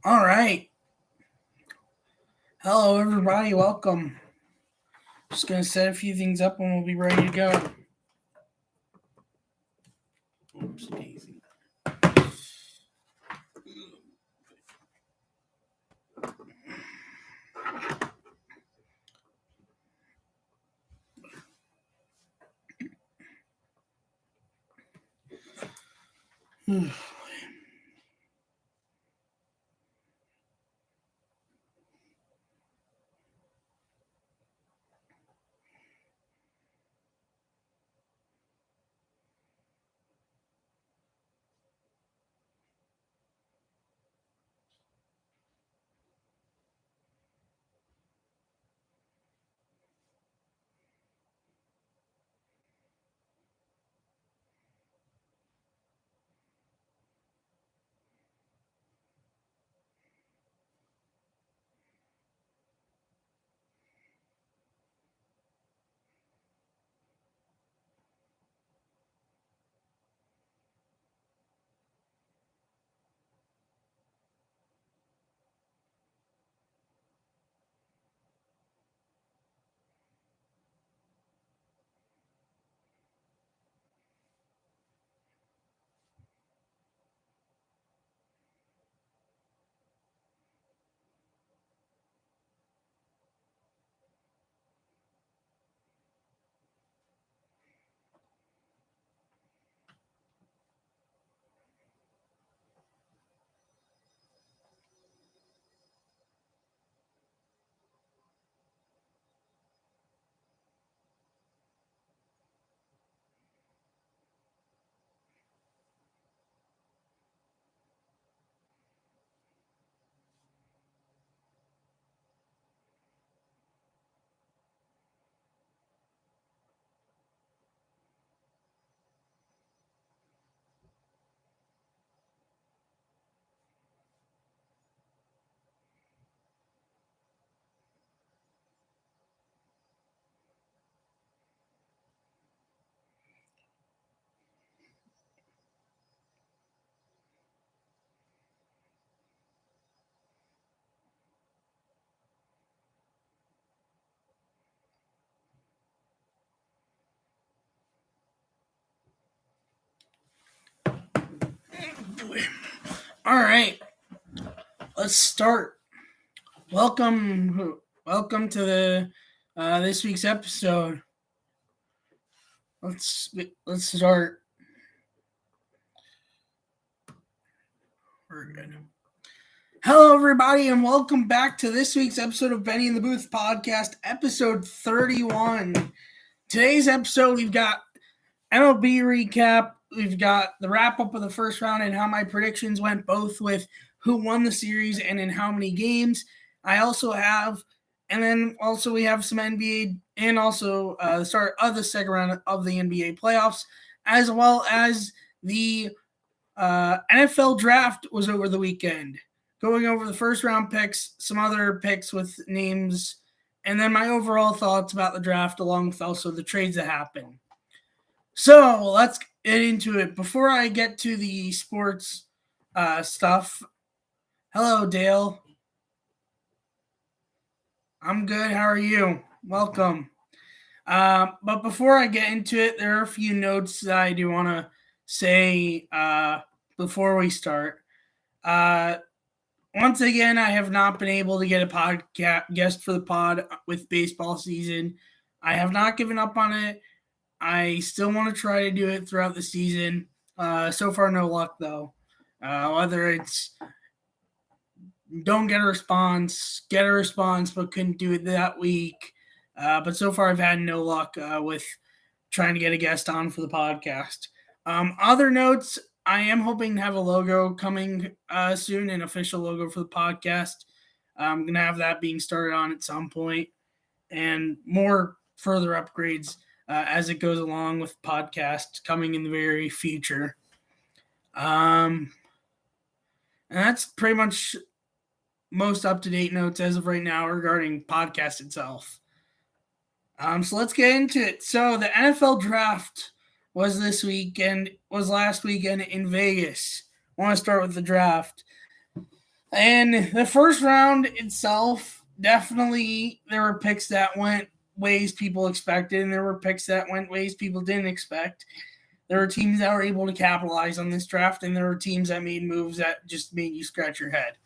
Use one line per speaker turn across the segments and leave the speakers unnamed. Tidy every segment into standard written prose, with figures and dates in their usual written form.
All right. Hello, everybody. Welcome. Just going to set a few things up and we'll be ready to go. Oops, daisy. All right. Let's start. Welcome to the this week's episode. Let's start. We're good. Hello, everybody, and welcome back to this week's episode of Benny in the Booth podcast, episode 31. Today's episode, we've got MLB recap. We've got the wrap up of the first round and how my predictions went, both with who won the series and in how many games. I also have, and then also we have some NBA and also the start of the second round of the NBA playoffs, as well as the NFL draft was over the weekend. Going over the first round picks, some other picks with names, and then my overall thoughts about the draft, along with also the trades that happened. So let's get into it. Before I get to the sports stuff, hello, Dale. I'm good. How are you? Welcome. But before I get into it, there are a few notes that I do want to say before we start. Once again, I have not been able to get a podcast guest for the pod with baseball season. I have not given up on it. I still want to try to do it throughout the season. So far, no luck, though. Whether it's don't get a response, but couldn't do it that week. But so far, I've had no luck with trying to get a guest on for the podcast. Other notes, I am hoping to have a logo coming soon, an official logo for the podcast. I'm going to have that being started on at some point, and more further upgrades as it goes along with podcast coming in the very future. And that's pretty much most up-to-date notes as of right now regarding podcast itself. So let's get into it. So the NFL draft was last weekend in Vegas. I want to start with the draft. And the first round itself, definitely there were picks that went ways people expected, and there were picks that went ways people didn't expect. There were teams that were able to capitalize on this draft, and there were teams that made moves that just made you scratch your head.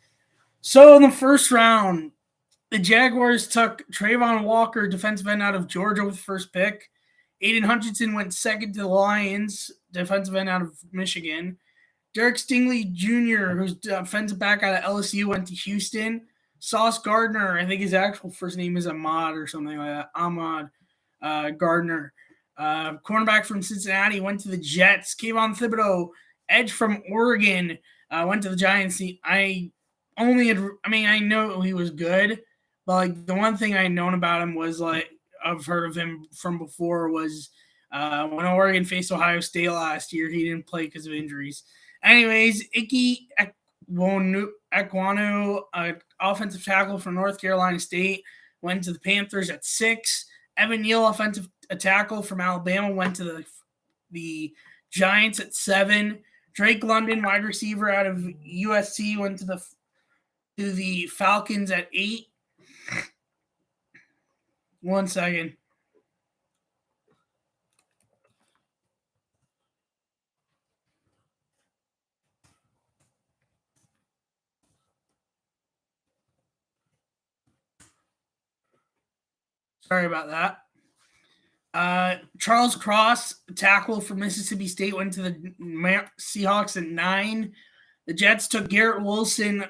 So in the first round, the Jaguars took Trayvon Walker, defensive end out of Georgia, with the first pick. Aiden Hutchinson went second to the Lions, defensive end out of Michigan. Derek Stingley Jr., who's defensive back out of LSU, went to Houston. Sauce Gardner, I think his actual first name is Ahmad or something like that. Ahmad Gardner. Cornerback from Cincinnati went to the Jets. Kayvon Thibodeau, edge from Oregon, went to the Giants. I know he was good, but like the one thing I had known about him was like I've heard of him from before was when Oregon faced Ohio State last year, he didn't play because of injuries. Anyways, Ike Ekwonu, offensive tackle from North Carolina State, went to the Panthers at 6. Evan Neal, offensive tackle from Alabama, went to the Giants at 7. Drake London, wide receiver out of USC, went to the Falcons at 8. 1 second. Sorry about that. Charles Cross, tackle from Mississippi State, went to the Seahawks at 9. The Jets took Garrett Wilson,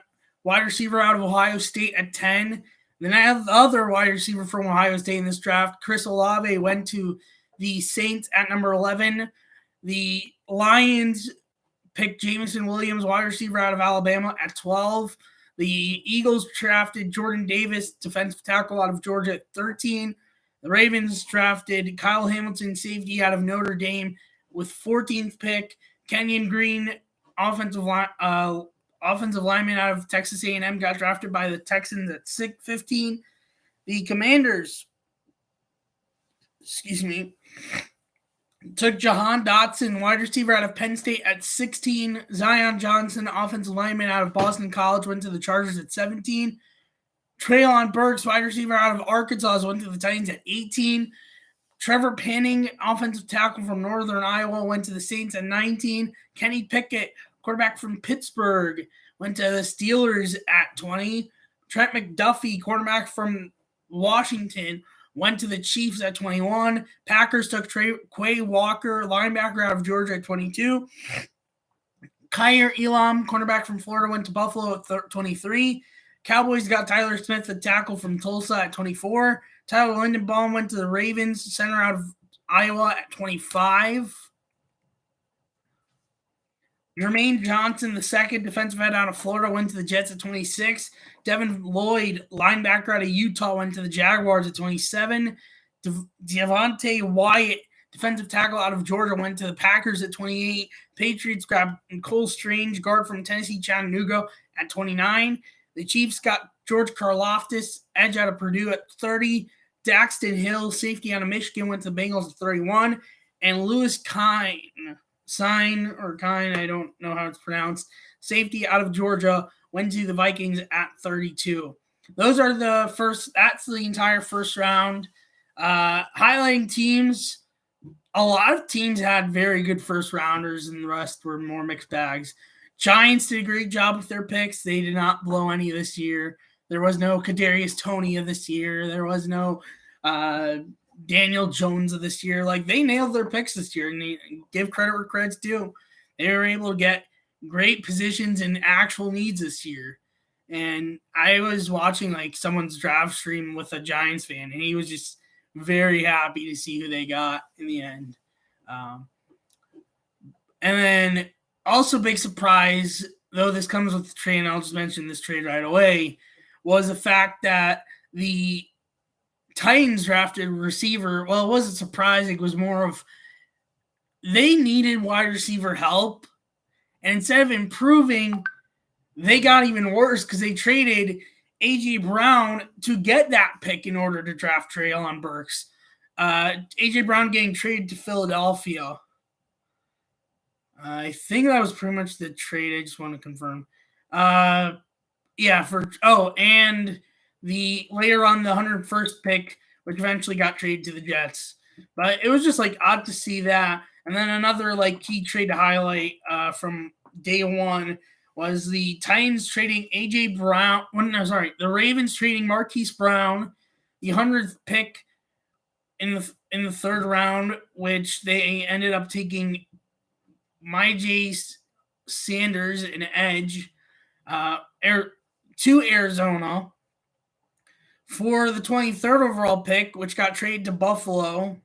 wide receiver out of Ohio State, at 10. Then I have the other wide receiver from Ohio State in this draft. Chris Olave went to the Saints at number 11. The Lions picked Jameson Williams, wide receiver out of Alabama, at 12. The Eagles drafted Jordan Davis, defensive tackle out of Georgia, at 13. The Ravens drafted Kyle Hamilton, safety out of Notre Dame, with 14th pick. Kenyon Green, offensive lineman out of Texas A&M, got drafted by the Texans at 15. The Commanders, took Jahan Dotson, wide receiver out of Penn State, at 16. Zion Johnson, offensive lineman out of Boston College, went to the Chargers at 17. Treylon Burks, wide receiver out of Arkansas, went to the Titans at 18. Trevor Penning, offensive tackle from Northern Iowa, went to the Saints at 19. Kenny Pickett, quarterback from Pittsburgh, went to the Steelers at 20. Trent McDuffie, quarterback from Washington, went to the Chiefs at 21. Packers took Quay Walker, linebacker out of Georgia, at 22. Kyer Elam, cornerback from Florida, went to Buffalo at 23. Cowboys got Tyler Smith, the tackle from Tulsa, at 24. Tyler Lindenbaum went to the Ravens, center out of Iowa, at 25. Jermaine Johnson, the second defensive end out of Florida, went to the Jets at 26. Devin Lloyd, linebacker out of Utah, went to the Jaguars at 27. Devontae Wyatt, defensive tackle out of Georgia, went to the Packers at 28. Patriots grabbed Cole Strange, guard from Tennessee Chattanooga, at 29. The Chiefs got George Karlaftis, edge out of Purdue, at 30. Daxton Hill, safety out of Michigan, went to the Bengals at 31. And Lewis Kine, I don't know how it's pronounced, safety out of Georgia, went to the Vikings at 32. That's the entire first round. Highlighting teams, a lot of teams had very good first rounders, and the rest were more mixed bags. Giants did a great job with their picks. They did not blow any this year. There was no Kadarius Toney of this year. There was no Daniel Jones of this year. Like, they nailed their picks this year, and they give credit where credit's due. They were able to get great positions and actual needs this year. And I was watching like someone's draft stream with a Giants fan, and he was just very happy to see who they got in the end. And then also big surprise, though this comes with the trade, and I'll just mention this trade right away, was the fact that the Titans drafted receiver. Well, it wasn't surprising. It was more of they needed wide receiver help. And instead of improving, they got even worse because they traded A.J. Brown to get that pick in order to draft Treylon Burks. A.J. Brown getting traded to Philadelphia. I think that was pretty much the trade. I just want to confirm. and the later on the 101st pick, which eventually got traded to the Jets. But it was just like odd to see that. And then another like key trade to highlight from day one was the Titans trading AJ Brown. The Ravens trading Marquise Brown, the 100th pick in the third round, which they ended up taking Myjai Sanders, an edge, to Arizona for the 23rd overall pick, which got traded to Buffalo.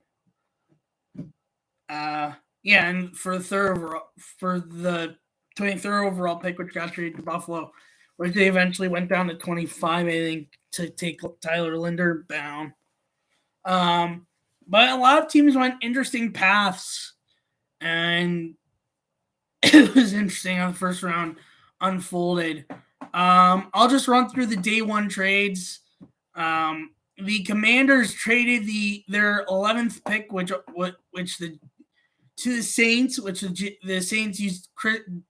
And for the 23rd overall pick, which got traded to Buffalo, which they eventually went down to 25, I think, to take Tyler Linderbaum. But a lot of teams went interesting paths, and it was interesting how the first round unfolded. I'll just run through the day one trades. The Commanders traded their 11th pick, to the Saints, which the Saints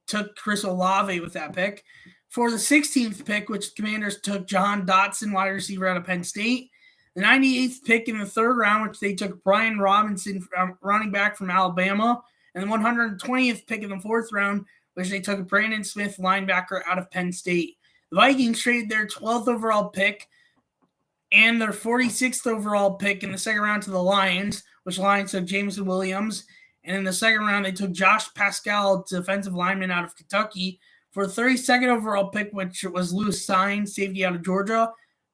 took Chris Olave with that pick. For the 16th pick, which the Commanders took John Dotson, wide receiver out of Penn State. The 98th pick in the third round, which they took Brian Robinson, running back from Alabama. And the 120th pick in the fourth round, which they took Brandon Smith, linebacker out of Penn State. The Vikings traded their 12th overall pick and their 46th overall pick in the second round to the Lions, which the Lions took Jameson Williams. And in the second round, they took Josh Pascal, defensive lineman out of Kentucky, for the 32nd overall pick, which was Lewis Sine, safety out of Georgia.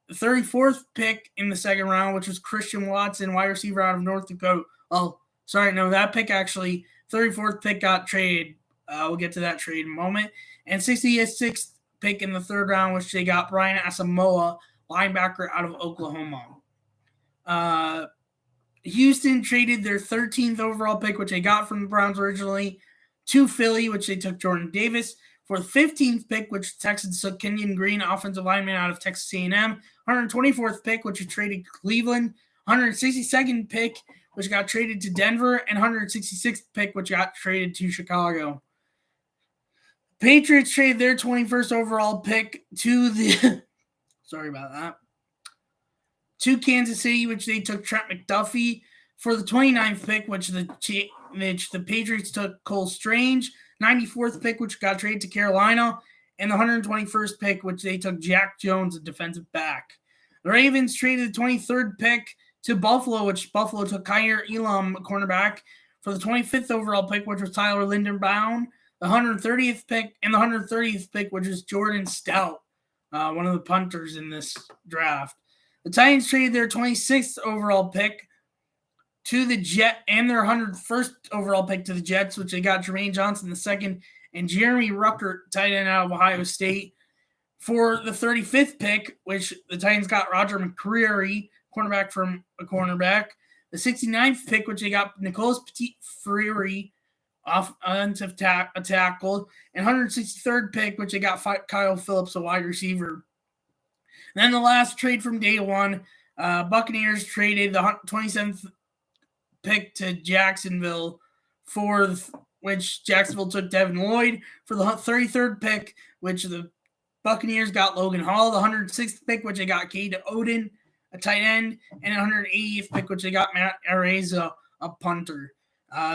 The 34th pick in the second round, which was Christian Watson, wide receiver out of North Dakota. That pick actually, 34th pick got traded. We'll get to that trade in a moment. And 66th pick in the third round, which they got Brian Asamoah, linebacker out of Oklahoma. Houston traded their 13th overall pick, which they got from the Browns originally, to Philly, which they took Jordan Davis. For the 15th pick, which the Texans took Kenyon Green, offensive lineman out of Texas A&M. 124th pick, which was traded to Cleveland. 162nd pick, which got traded to Denver. And 166th pick, which got traded to Chicago. Patriots traded their 21st overall pick to the to Kansas City, which they took Trent McDuffie. For the 29th pick, which the Patriots took Cole Strange. 94th pick, which got traded to Carolina. And the 121st pick, which they took Jack Jones, a defensive back. The Ravens traded the 23rd pick to Buffalo, which Buffalo took Kaiir Elam, a cornerback. For the 25th overall pick, which was Tyler Linderbaum. The 130th pick, and the 130th pick, which is Jordan Stout, one of the punters in this draft. The Titans traded their 26th overall pick to the Jets and their 101st overall pick to the Jets, which they got Jermaine Johnson II and Jeremy Ruckert, tight end out of Ohio State. For the 35th pick, which the Titans got Roger McCreary, cornerback from a cornerback. The 69th pick, which they got Nicolas Petit-Frere, offensive tackle, and 163rd pick, which they got Kyle Phillips, a wide receiver. And then the last trade from day one, Buccaneers traded the 27th pick to Jacksonville, which Jacksonville took Devin Lloyd. For the 33rd pick, which the Buccaneers got Logan Hall. The 106th pick, which they got Cade Oden, a tight end, and 180th pick, which they got Matt Araiza, a punter.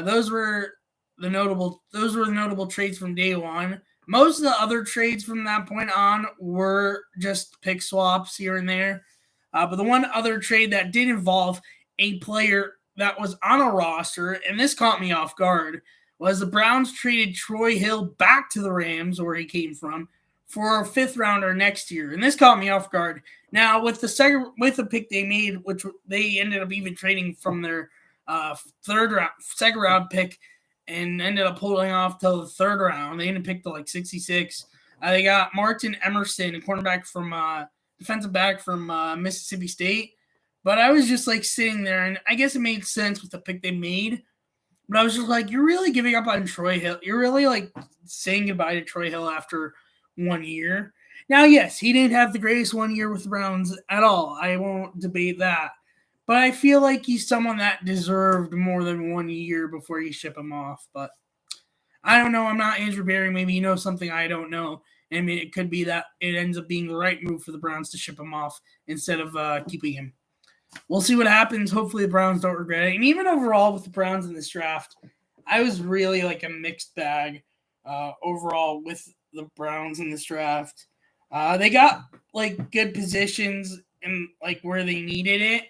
Those were the notable trades from day one. Most of the other trades from that point on were just pick swaps here and there. But the one other trade that did involve a player that was on a roster, and this caught me off guard, was the Browns traded Troy Hill back to the Rams, where he came from, for a fifth rounder next year. And this caught me off guard. Now, with the pick they made, which they ended up even trading from their second round pick, and ended up holding off till the third round. They ended up picked to like 66. They got Martin Emerson, a cornerback from defensive back from Mississippi State. But I was just like sitting there, and I guess it made sense with the pick they made. But I was just like, you're really giving up on Troy Hill. You're really like saying goodbye to Troy Hill after 1 year. Now, yes, he didn't have the greatest 1 year with the Browns at all. I won't debate that. But I feel like he's someone that deserved more than 1 year before you ship him off. But I don't know. I'm not Andrew Berry. Maybe you know something I don't know. I mean, it could be that it ends up being the right move for the Browns to ship him off instead of keeping him. We'll see what happens. Hopefully the Browns don't regret it. And even overall with the Browns in this draft, I was really like a mixed bag overall with the Browns in this draft. They got like good positions and like where they needed it,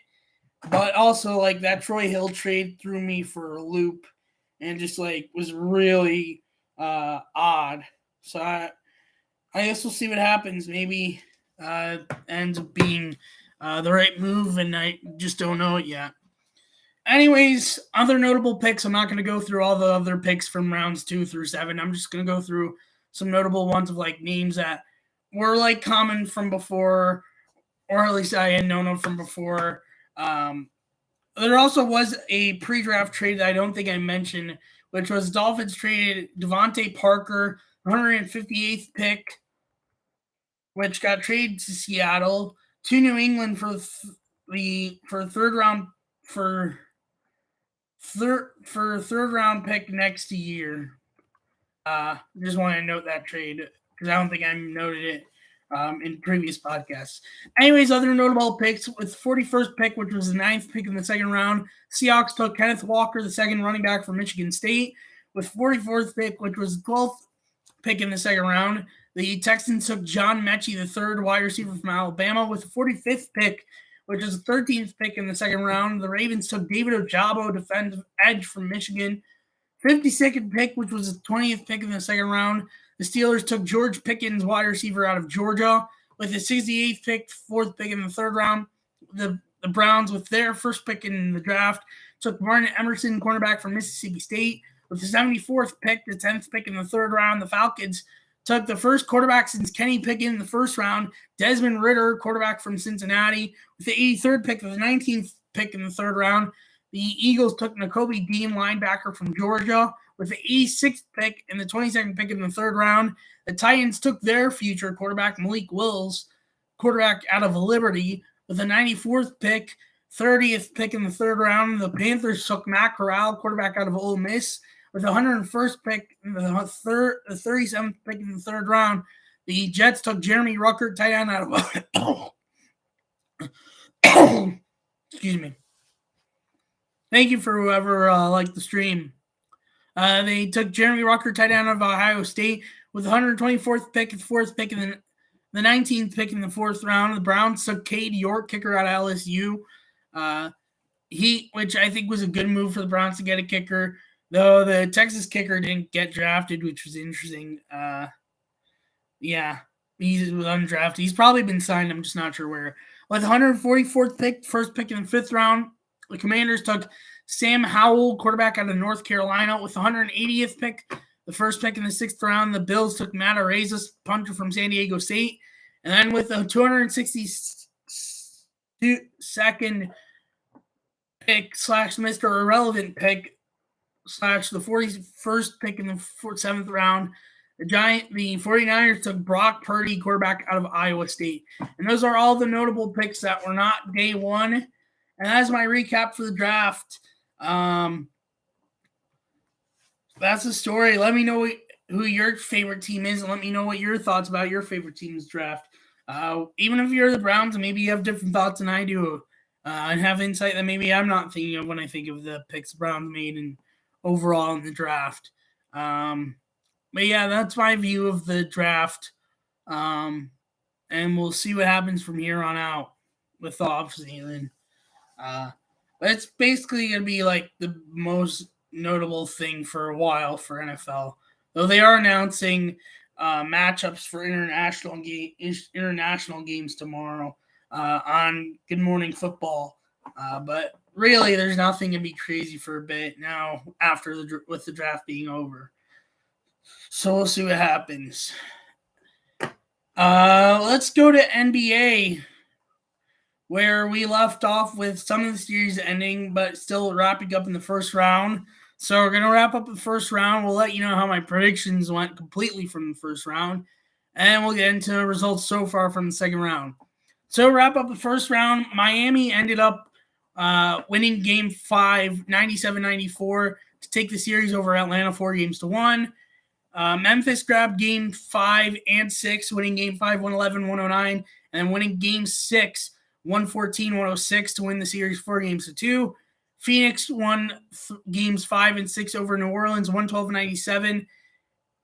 but also like that Troy Hill trade threw me for a loop and just like was really odd. So I guess we'll see what happens. Maybe ends up being the right move, and I just don't know it yet. Anyways, other notable picks. I'm not going to go through all the other picks from rounds 2 through 7. I'm just going to go through some notable ones of like names that were like common from before, or at least I had known them from before. There also was a pre-draft trade that I don't think I mentioned, which was Dolphins traded Devontae Parker, 158th pick, which got traded to Seattle, to New England for third round pick next year. Just want to note that trade because I don't think I noted it in previous podcasts. Anyways, other notable picks with 41st pick, which was the 9th pick in the second round, Seahawks took Kenneth Walker, the second running back from Michigan State. With 44th pick, which was the 12th pick in the second round, the Texans took John Mechie, the third wide receiver from Alabama. With the 45th pick, which is the 13th pick in the second round, the Ravens took David Ojabo, defensive edge from Michigan. 52nd pick, which was the 20th pick in the second round, the Steelers took George Pickens, wide receiver out of Georgia. With the 68th pick, 4th pick in the third round, the Browns, with their first pick in the draft, took Martin Emerson, cornerback from Mississippi State. With the 74th pick, the 10th pick in the third round, the Falcons took the first quarterback since Kenny Pickett in the first round, Desmond Ridder, quarterback from Cincinnati. With the 83rd pick, the 19th pick in the third round, the Eagles took Nakobe Dean, linebacker from Georgia. With the 86th pick and the 22nd pick in the third round, the Titans took their future quarterback, Malik Willis, quarterback out of Liberty. With the 94th pick, 30th pick in the third round, the Panthers took Matt Corral, quarterback out of Ole Miss. With the 101st pick, the 37th pick in the third round, the Jets took Jeremy Ruckert, tight end out of excuse me. Thank you for whoever liked the stream. They took Jeremy Ruckert, tight end of Ohio State. With the 124th pick, the 4th pick, and the 19th pick in the 4th round, the Browns took Cade York, kicker out of LSU. Which I think was a good move for the Browns to get a kicker. Though the Texas kicker didn't get drafted, which was interesting. Yeah, he's undrafted. He's probably been signed. I'm just not sure where. With 144th pick, first pick in the 5th round, the Commanders took Sam Howell, quarterback out of North Carolina. With the 180th pick, the first pick in the 6th round, the Bills took Matt Araiza, punter from San Diego State. And then with the 262nd pick / Mr. Irrelevant pick / the 41st pick in the 7th round, the 49ers took Brock Purdy, quarterback out of Iowa State. And those are all the notable picks that were not day one. And that's my recap for the draft. That's the story. Let me know who your favorite team is, and let me know what your thoughts about your favorite team's draft. Even if you're the Browns, and maybe you have different thoughts than I do, and have insight that maybe I'm not thinking of when I think of the picks the Browns made and overall in the draft. But yeah, that's my view of the draft. And we'll see what happens from here on out with the offseason. But it's basically going to be like the most notable thing for a while for NFL. Though they are announcing matchups for international games tomorrow on Good Morning Football. But really, there's nothing going to be crazy for a bit now with the draft being over. So we'll see what happens. Let's go to NBA, where we left off with some of the series ending, but still wrapping up in the first round. So we're going to wrap up the first round. We'll let you know how my predictions went completely from the first round, and we'll get into the results so far from the second round. So wrap up the first round. Miami ended up winning Game 5, 97-94, to take the series over Atlanta 4-1. Memphis grabbed game 5 and 6, winning game 5, 111-109, and then winning game 6, 114-106 to win the series 4-2. Phoenix won games 5 and 6 over New Orleans, 112-97,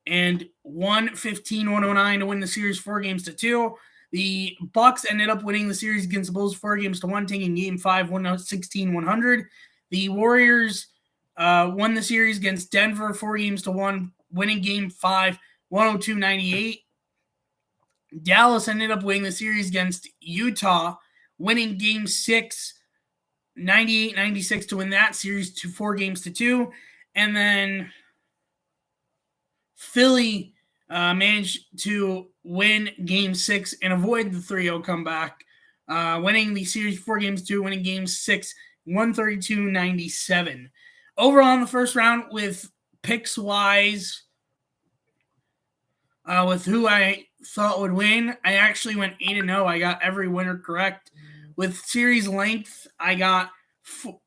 and 115-109 to win the series 4-2. The Bucks ended up winning the series against the Bulls 4-1, taking game 5, 116-100. The Warriors won the series against Denver 4-1, winning game 5, 102-98. Dallas ended up winning the series against Utah, winning game 6, 98-96 to win that series to 4-2. And then Philly managed to win game 6 and avoid the 3-0 comeback, winning the series 4-2, winning game 6, 132-97. Overall in the first round, with picks wise, with who I thought would win, I actually went 8-0. I got every winner correct. With series length, I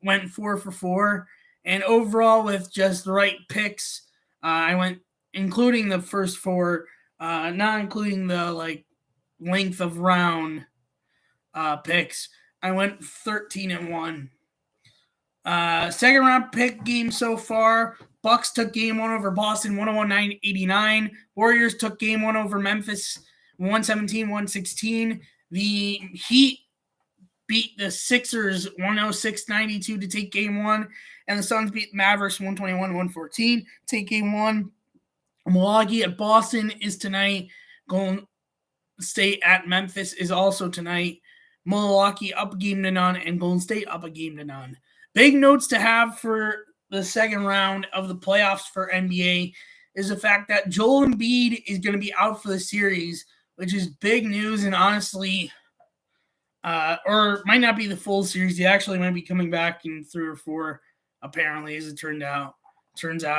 went 4 for 4. And overall, with just the right picks, I went, including the first 4, not including the length of round picks, I went 13-1. Second round pick game so far: Bucks took game 1 over Boston, 101-89. Warriors took game 1 over Memphis, 117-116. The Heat beat the Sixers 106-92 to take game 1, and the Suns beat Mavericks 121-114 to take game 1. Milwaukee at Boston is tonight. Golden State at Memphis is also tonight. Milwaukee up a game to none, and Golden State up a game to none. Big notes to have for the second round of the playoffs for NBA is the fact that Joel Embiid is going to be out for the series, which is big news, and honestly, or might not be the full series. He actually might be coming back in 3 or 4, apparently, as it turns out,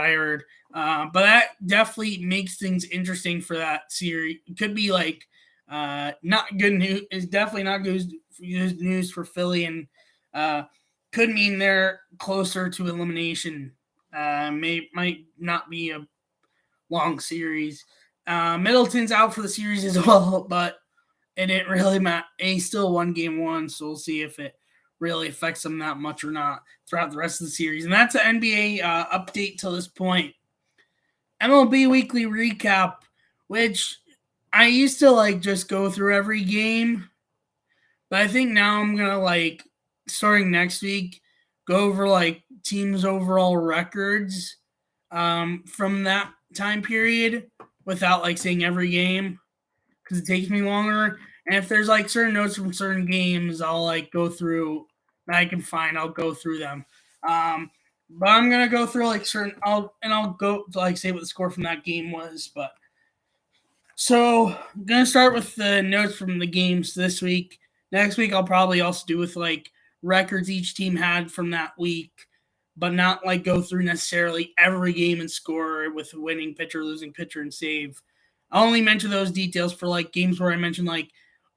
I heard. But that definitely makes things interesting for that series. It could be not good news. It's definitely not good news for Philly, and could mean they're closer to elimination. Might not be a long series. Middleton's out for the series as well, but it didn't really matter. He still won game 1, so we'll see if it really affects him that much or not throughout the rest of the series. And that's an NBA update till this point. MLB Weekly Recap, which I used to just go through every game, but I think now I'm gonna starting next week, go over teams' overall records from that time period without saying every game, because it takes me longer. And if there's certain notes from certain games, I'll go through that I can find. I'll go through them. But I'm gonna go through certain. I'll go to say what the score from that game was. But so I'm gonna start with the notes from the games this week. Next week I'll probably also do with records each team had from that week, but not go through necessarily every game and score with winning pitcher, losing pitcher, and save. I'll only mention those details for games where I mentioned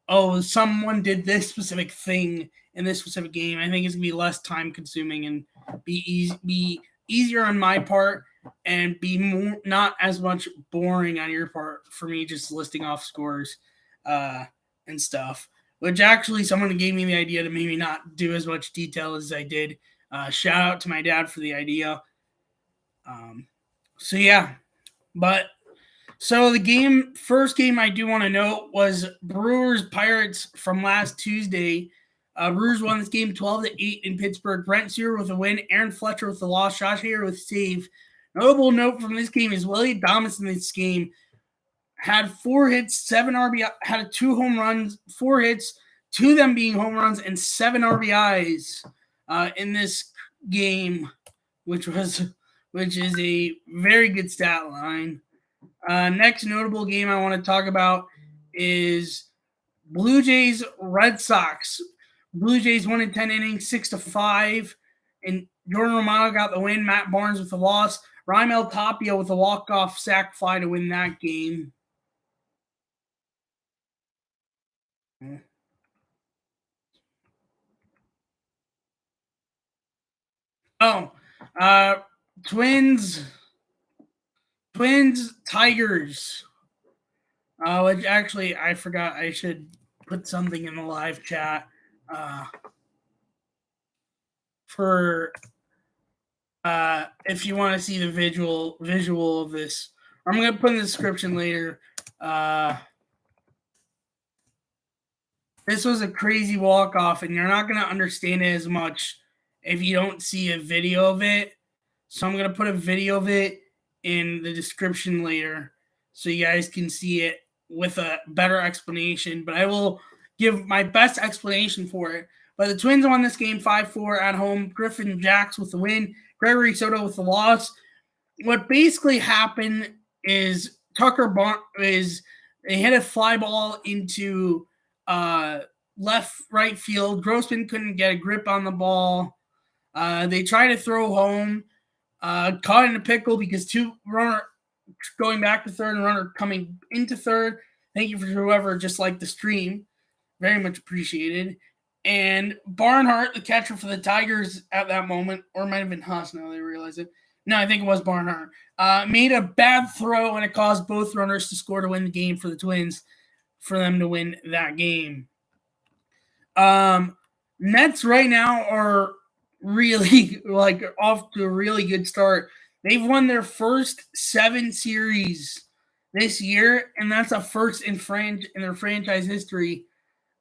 oh, someone did this specific thing in this specific game. I think it's gonna be less time consuming and be easier on my part, and be more not as much boring on your part for me just listing off scores and stuff. Which actually someone gave me the idea to maybe not do as much detail as I did. Shout out to my dad for the idea. So yeah, but so the first game I do want to note was Brewers Pirates from last Tuesday. Brewers won this game 12-8 in Pittsburgh. Brent Sewer with a win, Aaron Fletcher with the loss, Josh Hader with save. Notable note from this game is Willie Adames in this game had 4 hits, 7 RBI, had 2 home runs, 4 hits, 2 of them being home runs, and 7 RBIs in this game, which is a very good stat line. Next notable game I want to talk about is Blue Jays Red Sox. Blue Jays won in 10 innings, 6-5, and Jordan Romano got the win. Matt Barnes with the loss. Raimel Tapia with a walk-off sac fly to win that game. Oh, Twins Twins, Tigers. Which actually, I forgot I should put something in the live chat for if you want to see the visual of this. I'm going to put in the description later. This was a crazy walk-off, and you're not going to understand it as much if you don't see a video of it. So I'm going to put a video of it in the description later so you guys can see it with a better explanation. But I will give my best explanation for it. But the Twins won this game 5-4 at home. Griffin Jacks with the win. Gregory Soto with the loss. What basically happened is they hit a fly ball into right field. Grossman couldn't get a grip on the ball. They tried to throw home. Caught in a pickle because two runner going back to third and runner coming into third. Thank you for whoever just liked the stream. Very much appreciated. And Barnhart, the catcher for the Tigers at that moment, or it might have been Haas now they realize it. No, I think it was Barnhart. Made a bad throw and it caused both runners to score to win the game for the Twins for them to win that game. Mets right now are really off to a really good start. They've won their first 7 series this year, and that's a first in their franchise history.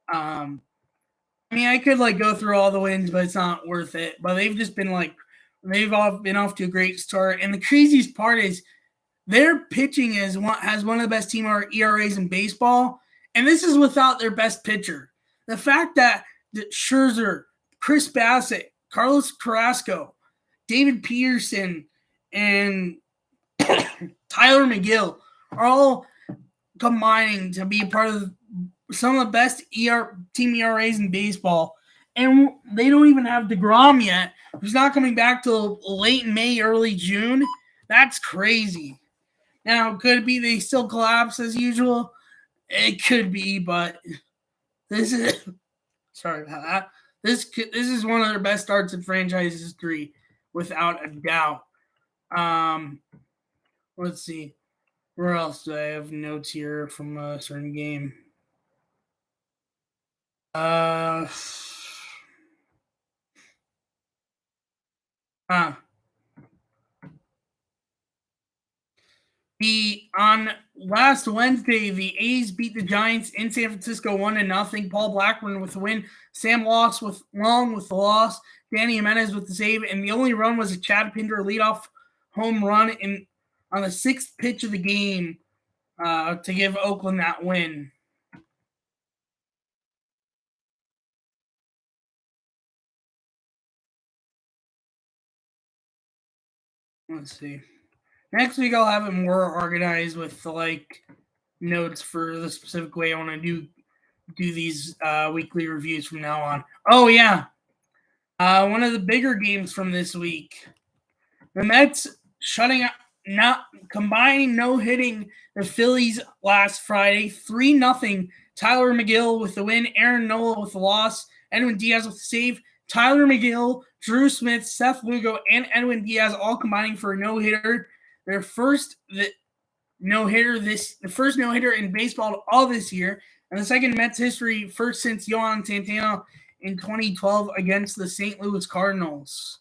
I could go through all the wins, but it's not worth it. But they've just been they've all been off to a great start. And the craziest part is their pitching has one of the best team ERAs in baseball, and this is without their best pitcher. The fact that Scherzer, Chris Bassett, Carlos Carrasco, David Peterson, and Tyler McGill are all combining to be a part of some of the best team ERAs in baseball. And they don't even have DeGrom yet, who's not coming back till late May, early June. That's crazy. Now, could it be they still collapse as usual? It could be, but this is sorry about that. This is one of their best starts in franchise history, without a doubt. Let's see. Where else do I have notes here from a certain game? On last Wednesday, the A's beat the Giants in San Francisco 1-0. Paul Blackburn with the win. Sam Long with the loss. Danny Jimenez with the save, and the only run was a Chad Pinder leadoff home run on the 6th pitch of the game to give Oakland that win. Let's see. Next week I'll have it more organized with the notes for the specific way I want to do these weekly reviews from now on. Oh yeah, one of the bigger games from this week, the Mets no-hitting the Phillies last Friday, 3-0. Tyler McGill with the win, Aaron Nola with the loss, Edwin Diaz with the save. Tyler McGill, Drew Smith, Seth Lugo, and Edwin Diaz all combining for a no-hitter. Their first no-hitter in baseball all this year, and the second Mets history first since Yohan Santana in 2012 against the St. Louis Cardinals.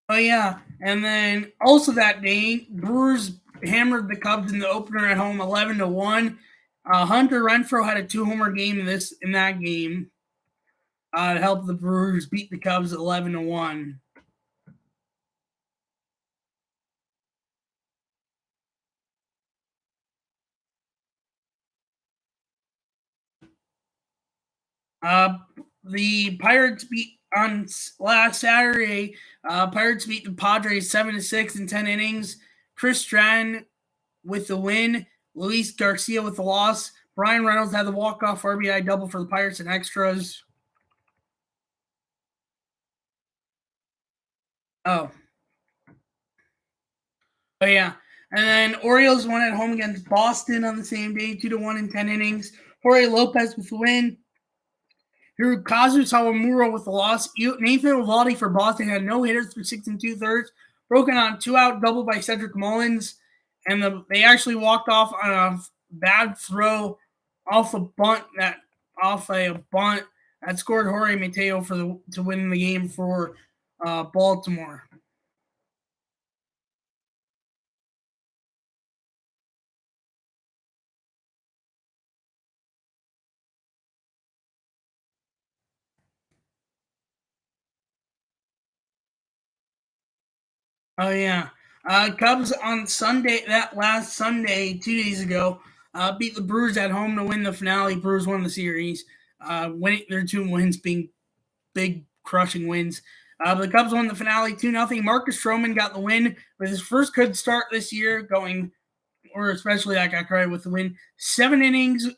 Oh yeah, and then also that day, Brewers hammered the Cubs in the opener at home, 11-1. Hunter Renfroe had a 2-homer game in that game to help the Brewers beat the Cubs 11-1. The Pirates beat on last Saturday. Pirates beat the Padres 7-6 in 10 innings. Chris Stratton with the win. Luis Garcia with the loss. Brian Reynolds had the walk-off RBI double for the Pirates in extras. Oh yeah. And then Orioles won at home against Boston on the same day, 2-1 in 10 innings. Jorge Lopez with the win. Hirokazu Sawamura with the loss. Nathan Eovaldi for Boston had no hitters through 6 2/3. Broken on 2-out double by Cedric Mullins. And they actually walked off on a bad throw off a bunt that scored Jorge Mateo to win the game for Baltimore. Oh yeah, Cubs on Sunday, that last Sunday, 2 days ago, beat the Brewers at home to win the finale. Brewers won the series, winning their 2 wins being big crushing wins. The Cubs won the finale 2-0. Marcus Stroman got the win with his first good start this year, especially that got credit with the win. 7 innings,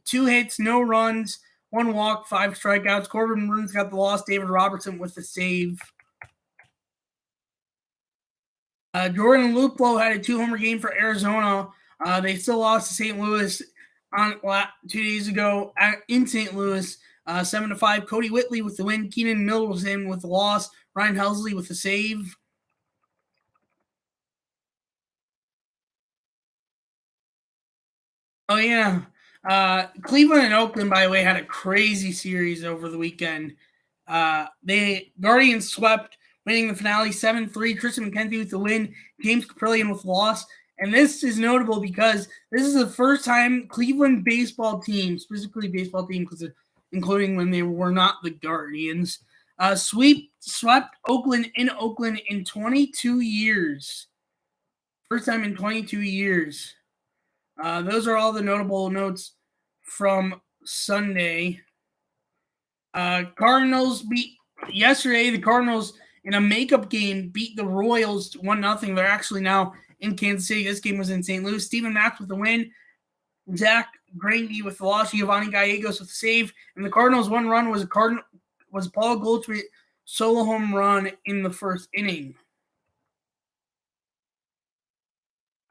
2 hits, no runs, 1 walk, 5 strikeouts. Corbin Burns got the loss. David Robertson with the save. Jordan Luplow had a 2-homer game for Arizona. They still lost to St. Louis on 2 days ago in St. Louis, 7-5. Cody Whitley with the win. Keenan Middleton with the loss. Ryan Helsley with the save. Oh yeah, Cleveland and Oakland, by the way, had a crazy series over the weekend. Guardians swept, winning the finale 7-3. Tristan McKenzie with the win. James Caprillion with the loss. And this is notable because this is the first time Cleveland baseball team, specifically baseball team, including when they were not the Guardians, swept Oakland in 22 years. First time in 22 years. Those are all the notable notes from Sunday. Cardinals yesterday. The Cardinals in a makeup game beat the Royals 1-0. They're actually now in Kansas City. This game was in St. Louis. Steven Matz with the win. Zach Greinke with the loss. Giovanni Gallegos with the save. And the Cardinals' 1 run was Paul Goldschmidt solo home run in the first inning.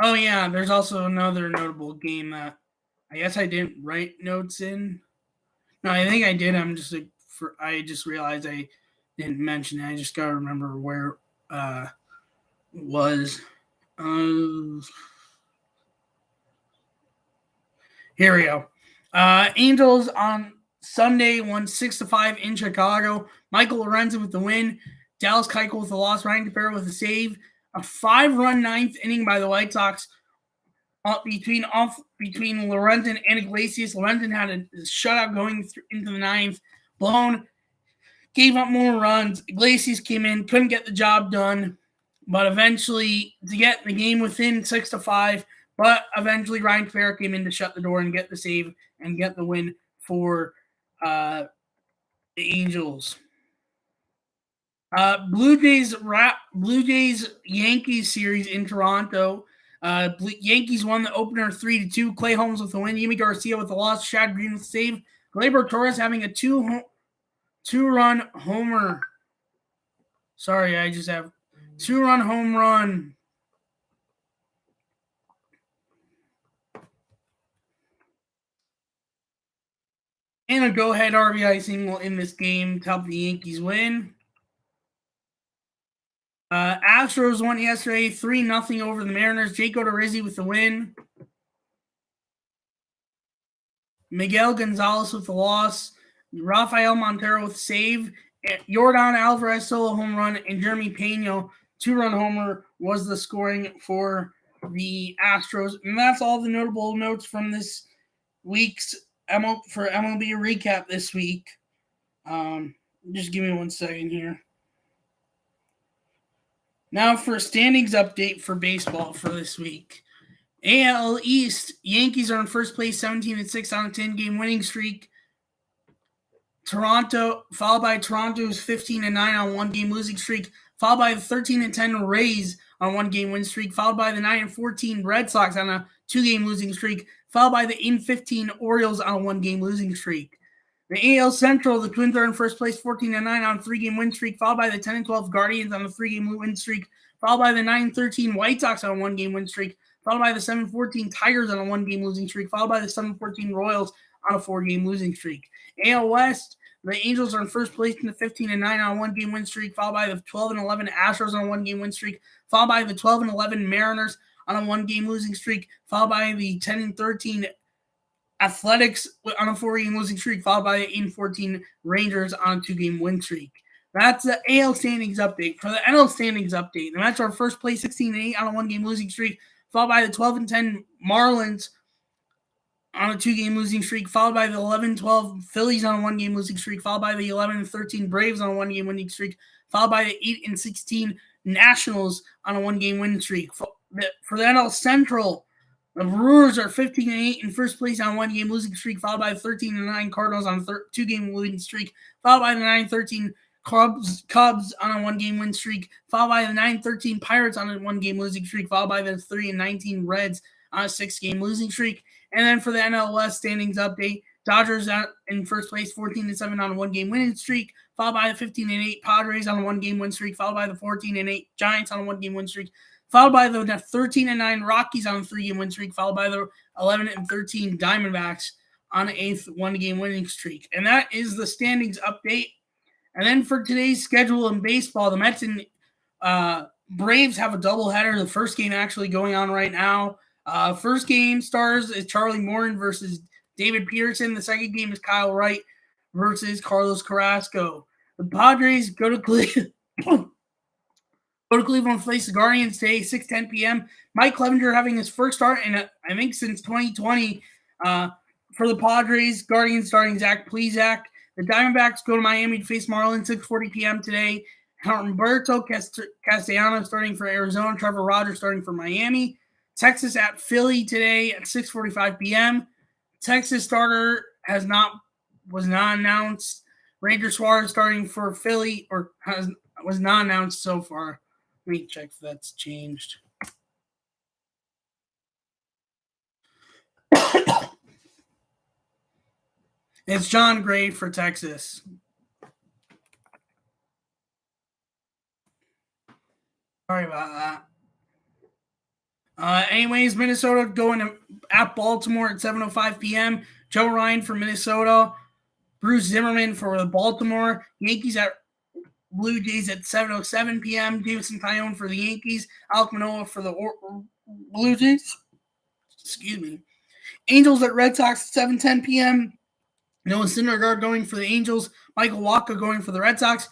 Oh yeah, there's also another notable game that I guess I didn't write notes in. No, I think I did. I just realized I didn't mention it. I just gotta remember where it was. Here we go. Angels on Sunday won 6-5 in Chicago. Michael Lorenzen with the win. Dallas Keuchel with the loss. Ryan Tepera with the save. A 5-run ninth inning by the White Sox between Lorenzen and Iglesias. Lorenzen had a shutout going into the ninth. Blown. Gave up more runs. Iglesias came in. Couldn't get the job done. But eventually, to get the game within 6-5, but eventually Ryan Tepera came in to shut the door and get the save and get the win for the Angels. Blue Jays Yankees series in Toronto. Yankees won the opener 3-2. Clay Holmes with the win. Yimi Garcia with the loss. Shad Green with the save. Gleyber Torres having a two-run homer. Sorry, I just have 2-run home run. And a go-ahead RBI single in this game to help the Yankees win. Astros won yesterday 3-0 over the Mariners. Jake Odorizzi with the win. Miguel Gonzalez with the loss. Rafael Montero with the save. Yordan Alvarez solo home run. And Jeremy Pena 2-run homer was the scoring for the Astros. And that's all the notable notes from this week's MLB Recap this week. Just give me 1 second here. Now for a standings update for baseball for this week. AL East, Yankees are in first place, 17-6 on a 10-game winning streak. Toronto, followed by Toronto's 15-9 on 1-game losing streak, followed by the 13-10 Rays on 1-game win streak, followed by the 9-14 Red Sox on a 2-game losing streak, followed by the 8-15 Orioles on a 1-game losing streak. The AL Central, the Twins are in first place, 14-9 on a 3-game win streak, followed by the 10-12 Guardians on a 3-game win streak, followed by the 9-13 White Sox on a one-game win streak, followed by the 7-14 Tigers on a one-game losing streak, followed by the 7-14 Royals on a four-game losing streak. AL West, the Angels are in first place in the 15-9 on a one-game win streak, followed by the 12-11 Astros on a one-game win streak, followed by the 12-11 Mariners on a one-game losing streak, followed by the 10-13 Athletics on a four-game losing streak, followed by the 8-14 Rangers on a two-game win streak. That's the AL standings update. For the NL standings update, the Mets are first place 16-8 on a one-game losing streak, followed by the 12-10 Marlins on a two-game losing streak, followed by the 11-12 Phillies on a one-game losing streak, followed by the 11-13 Braves on a one-game winning streak, followed by the 8-16 Nationals on a one-game winning streak. For the NL Central, the Brewers are 15-8 in first place on a one-game losing streak, followed by the 13-9 Cardinals on a two-game winning streak, followed by the 9-13 Cubs on a one-game win streak, followed by the 9-13 Pirates on a one-game losing streak, followed by the 3-19 Reds on a six-game losing streak. And then for the NL West standings update, Dodgers out in first place 14-7 on a one-game winning streak, followed by the 15-8 Padres on a one-game win streak, followed by the 14-8 Giants on a one-game win streak, followed by the 13-9 Rockies on a three-game win streak, followed by the 11-13 Diamondbacks on an eighth one-game winning streak. And that is the standings update. And then for today's schedule in baseball, the Mets and Braves have a doubleheader. The first game actually going on right now. First game stars is Charlie Morton versus David Peterson. The second game is Kyle Wright versus Carlos Carrasco. The Padres go to Cleveland. Go to Cleveland, face the Guardians today, 6:10 p.m. Mike Clevenger having his first start in, I think, since 2020 for the Padres. Guardians starting Zach Plesac. The Diamondbacks go to Miami to face Marlins, 6:40 p.m. today. Humberto Castellanos starting for Arizona. Trevor Rogers starting for Miami. Texas at Philly today at 6:45 p.m. Texas starter was not announced. Ranger Suarez starting for Philly was not announced so far. Let me check if that's changed. It's John Gray for Texas. Sorry about that. Anyways, Minnesota going at Baltimore at 7:05 p.m. Joe Ryan for Minnesota. Bruce Zimmerman for the Baltimore. Yankees at Blue Jays at 7:07 p.m. Davidson Tyone for the Yankees. Alek Manoah for the Blue Jays. Excuse me. Angels at Red Sox at 7:10 p.m. Noah Syndergaard going for the Angels. Michael Wacha going for the Red Sox.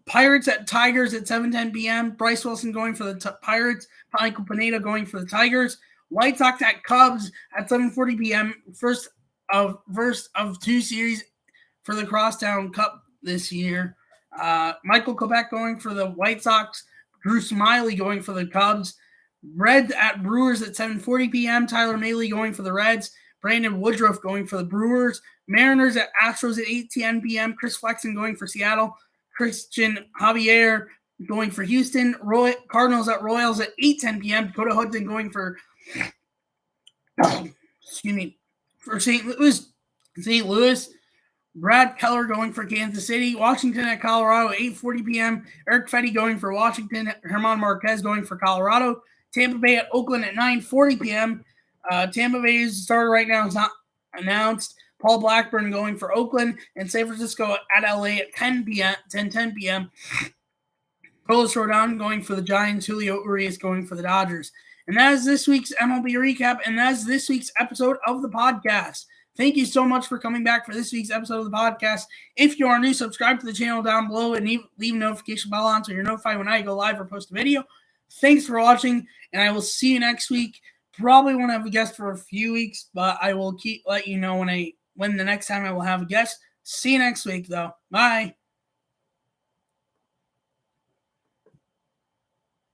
Pirates at Tigers at 7:10 p.m. Bryce Wilson going for the Pirates. Michael Pineda going for the Tigers. White Sox at Cubs at 7:40 p.m. First of two series for the Crosstown Cup this year. Michael Kopech going for the White Sox. Drew Smyly going for the Cubs. Reds at Brewers at 7:40 p.m. Tyler Mahle going for the Reds. Brandon Woodruff going for the Brewers. Mariners at Astros at 8:10 p.m. Chris Flexen going for Seattle. Christian Javier going for Houston. Cardinals at Royals at 8:10 p.m. Dakota Hudson going for for St. Louis. Brad Keller going for Kansas City. Washington at Colorado at 8:40 p.m. Eric Fetty going for Washington. Herman Marquez going for Colorado. Tampa Bay at Oakland at 9:40 p.m. Tampa Bay's starter right now is not announced. Paul Blackburn going for Oakland, and San Francisco at LA at 10 p.m. Carlos Rodon going for the Giants. Julio Urias going for the Dodgers. And that is this week's MLB recap, and that is this week's episode of the podcast. Thank you so much for coming back for this week's episode of the podcast. If you are new, subscribe to the channel down below and leave a notification bell on so you're notified when I go live or post a video. Thanks for watching, and I will see you next week. Probably won't have a guest for a few weeks, but I will let you know when the next time I will have a guest. See you next week, though. Bye.